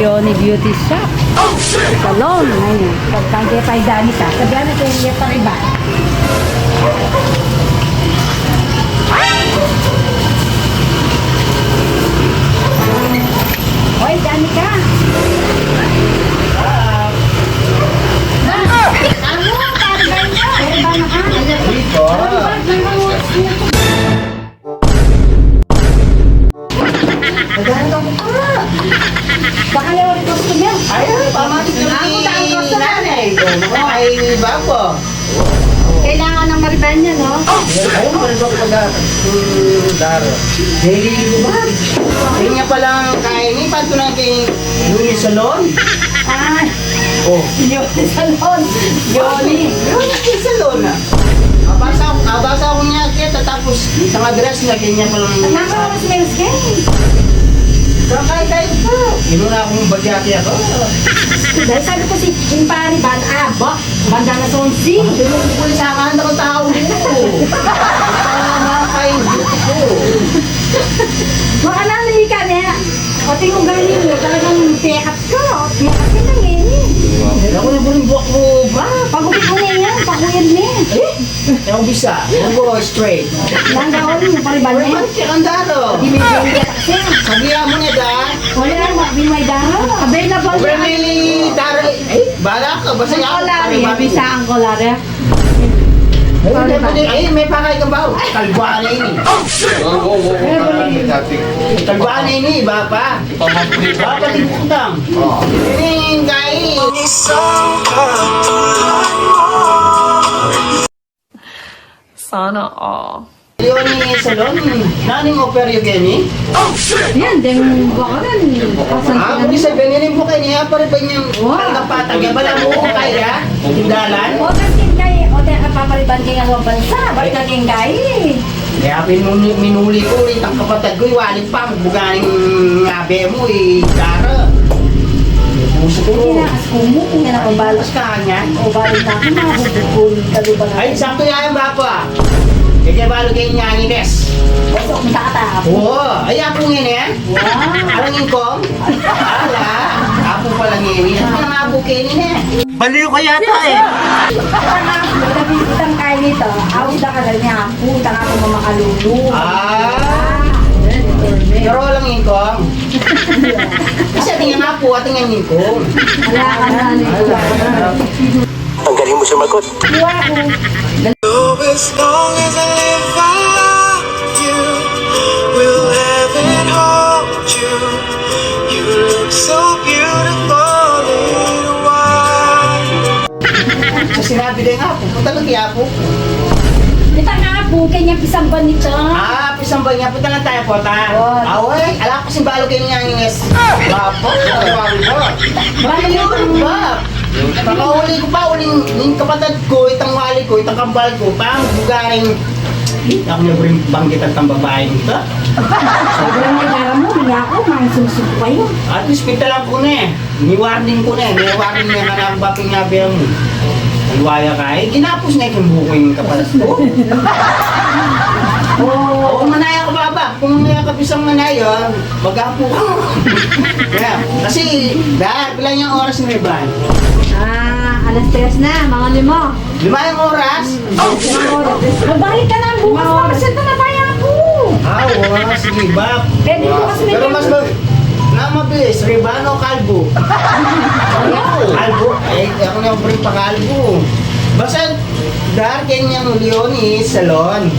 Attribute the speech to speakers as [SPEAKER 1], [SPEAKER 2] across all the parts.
[SPEAKER 1] Yoni Beauty Shop. Salon. Ayun. Pagkangge pa dani ka. Sabihan na kayo niya pang iba. Hoy, dani ka. Ano? Tarban ka. Tarban ka.
[SPEAKER 2] Dito.
[SPEAKER 1] Baka na ulit gusto niya.
[SPEAKER 2] Ayun, pamatik yung nanay. Ay, bago.
[SPEAKER 1] Kailangan ng mariban niya, no?
[SPEAKER 2] Ayun, malibang ko daro. Hindi ba? Hindi nga palang kain. Ipan ko na kay Louis Salon.
[SPEAKER 1] Ah,
[SPEAKER 2] Oh.
[SPEAKER 1] Yoni Salon. Yoni.
[SPEAKER 2] Louis Salon na. Abasa ako niya kita tapos ang address na kanya palang.
[SPEAKER 1] Nakakawas may skin.
[SPEAKER 2] Kakay tayo po. Inuna akong bagyati ako.
[SPEAKER 1] Dahil sabi ko si Impari Ban, banda na sonsi.
[SPEAKER 2] Pinupuli sa akin ako tao dito. Kay beauty ko.
[SPEAKER 1] Baka nalili ka niya. O tingong galing mo, talagang pekat ka. Pekat ka na ngayon eh.
[SPEAKER 2] Ako na buling buwak mo ba?
[SPEAKER 1] Pagupit mo ngayon yan, pakuyad niya.
[SPEAKER 2] Yung bisa. Yung go straight.
[SPEAKER 1] Langgaon mo, pariban niya.
[SPEAKER 2] Bakit ang daro?
[SPEAKER 1] Di may bili ka kasi.
[SPEAKER 2] Sabihan mo na da.
[SPEAKER 1] Wala na, may daro. Available
[SPEAKER 2] Over
[SPEAKER 1] na.
[SPEAKER 2] really daro. Eh, bala ka. Basta
[SPEAKER 1] Ang
[SPEAKER 2] yan.
[SPEAKER 1] kolari, bisa ang kolari.
[SPEAKER 2] Ay, may pakay ka ba? Kalbuan na ini. Kalbuan na ini, iba pa. Iba pa tingkutang. Ini, guys.
[SPEAKER 3] Sana all.
[SPEAKER 2] Leonie Salon, naning offer yung gani?
[SPEAKER 1] Yan, din baka rin.
[SPEAKER 2] Kung sabihin nila mo kayo niya, pare ba niyang patag ya bala mo kaya? Tindalan?
[SPEAKER 1] O, kasing kayo. O, tayo kapapaliban kayo ng bansa. Ba't kaging kayo?
[SPEAKER 2] Kaya minuli ko ulit ang kapatid ko, iwalit pa, buganing ngabe mo, dara. Puso ko.
[SPEAKER 1] Kinakas ko mo, kung yan ako balos
[SPEAKER 2] Balas ka kanya.
[SPEAKER 1] O, balos na ako, mabubukul. Kaluban na.
[SPEAKER 2] Ay, sakto yan ba pa? Kaya balo kayo niya ni Des.
[SPEAKER 1] O, so, kung takatap.
[SPEAKER 2] Oo, ay apong yun eh.
[SPEAKER 1] Wow.
[SPEAKER 2] Alang income? Ala, apo pala ngini. At mga apo kayo eh. Baliw ka yata eh.
[SPEAKER 1] Itang kayo nito, awit na ka niya. Punta ka kung makalulu.
[SPEAKER 2] Pero walang income. Kasi ating ang apo, ating ang income.
[SPEAKER 1] Wala ka na nito.
[SPEAKER 4] Ang galing mo sumagot.
[SPEAKER 1] Iwa ko.
[SPEAKER 5] As long as I live, I love you. Will heaven hold you? You look so beautiful in white.
[SPEAKER 2] So sinabi din apo, punta lang kaya apo.
[SPEAKER 1] Ito nga po, kanya pisang ban nito.
[SPEAKER 2] Pisang ba niya, punta lang tayo po ta.
[SPEAKER 1] Oo.
[SPEAKER 2] Away, alam ko si Balo kayo niya yung es. Bapo, Balo yun, ba? Pagkahuli ko pa, uling kapatid ko, itang wali ko, itang kambal ko, pang bugaring. Ako na rin banggit at ang babae nito.
[SPEAKER 1] Sabi lang may gara mo, hindi ako, mga susuko kayo.
[SPEAKER 2] At least pinta lang ko na eh. Ni-warning ko na eh. Ni-warning na nga na ang baping nabi mo. Alwaya ka eh. Ginapos na itong buko yung kapatid ko. Oo, manaya ka baba. Kung manaya ka pisang manaya, mag-apo ka. Kaya, kasi, dahil pila yung oras ni Reban.
[SPEAKER 1] Alas 3 na, mga 5.
[SPEAKER 2] 5 yung oras?
[SPEAKER 1] Magbalik ka na, bukas na, masenta na tayo ako.
[SPEAKER 2] Oo, sige, bab.
[SPEAKER 1] Pwede bukas may
[SPEAKER 2] Pero mas mabilis, Reban o Kalbo? Kalbo? Ay, ako na yung bring pa Kalbo. Basta, dahil kanyang Leonie Salon.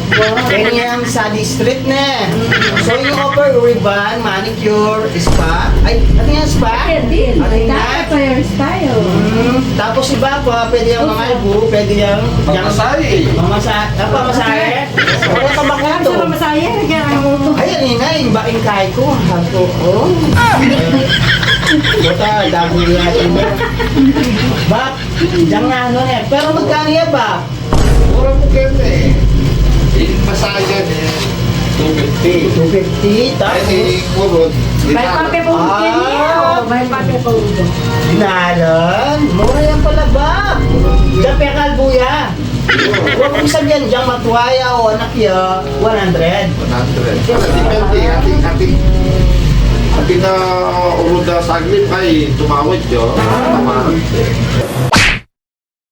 [SPEAKER 2] Kanyang Sadi Street na. So, yung offer, ribbon, manicure, spa. Ay, ano yung spa?
[SPEAKER 1] Pwede,
[SPEAKER 2] Ano yung
[SPEAKER 1] dapat pa your style.
[SPEAKER 2] Tapos iba pa, pwede yung mga albo, pwede yung
[SPEAKER 4] Pamasahe.
[SPEAKER 2] Pamasahe. Wala ka bang
[SPEAKER 1] Kaya
[SPEAKER 2] ito?
[SPEAKER 1] sa masaya, kaya mo to.
[SPEAKER 2] Ayan, inay, baking kay ko. Hago, oh. Bota, dabo yan. Bak, diyan nga ano eh. Pero magkano yan, Bak?
[SPEAKER 4] Mura po kayo eh. Yung masayan eh.
[SPEAKER 2] 250,
[SPEAKER 4] 250.
[SPEAKER 2] tapos
[SPEAKER 4] Ay, kurot.
[SPEAKER 1] May pape po niya. May pape po
[SPEAKER 2] dinalan. Mura yan pala, Bak. Diyan pe kalbuya. Huwag mong sabihan, diyan matuwaya o anak ya, 100.
[SPEAKER 4] 100. Depende. Ating na urot punta saglit ay tumawid yun. Tama.